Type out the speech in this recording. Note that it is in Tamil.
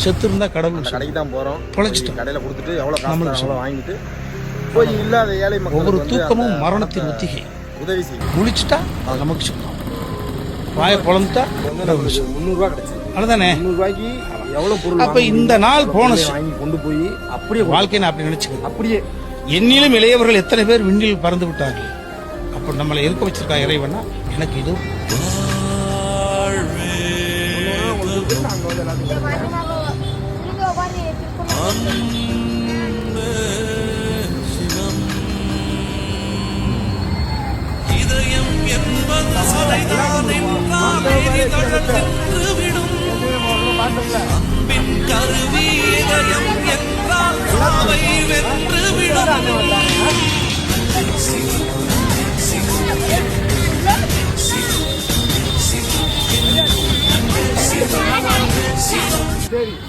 செத்து இருந்தால் கடவுள் கடைக்கு தான் போகிறோம், தொலைச்சிட்டோம். கடையில் கொடுத்துட்டு எவ்வளோ வாங்கிட்டு போய் இல்லாத ஏழை மக்கள் ஒவ்வொரு தூக்கமும் மரணத்தின் ஒத்திகை. உதவி செய்யும். குளிச்சுட்டா நமக்கு சுத்தம், வாயை பொழந்துட்டா 300 கிடைச்சு அதுதானே 300 ரூபாய்க்கு எவ்வளோ பொருள். அப்போ இந்த நாள் போனஸ் வாங்கி கொண்டு போய் அப்படியே வாழ்க்கையை அப்படி நினைச்சுக்க. அப்படியே என்னிலும் இளையவர்கள் எத்தனை பேர் விண்ணில் பறந்து விட்டார்கள். அப்போ நம்மளை இருக்க வச்சிருக்கா இறைவனா. எனக்கு இது இதயம் என்பது சதைதான் என்றால் அன்பின் கருவி இதயம் என்றால் சாவை வென்று விடும்.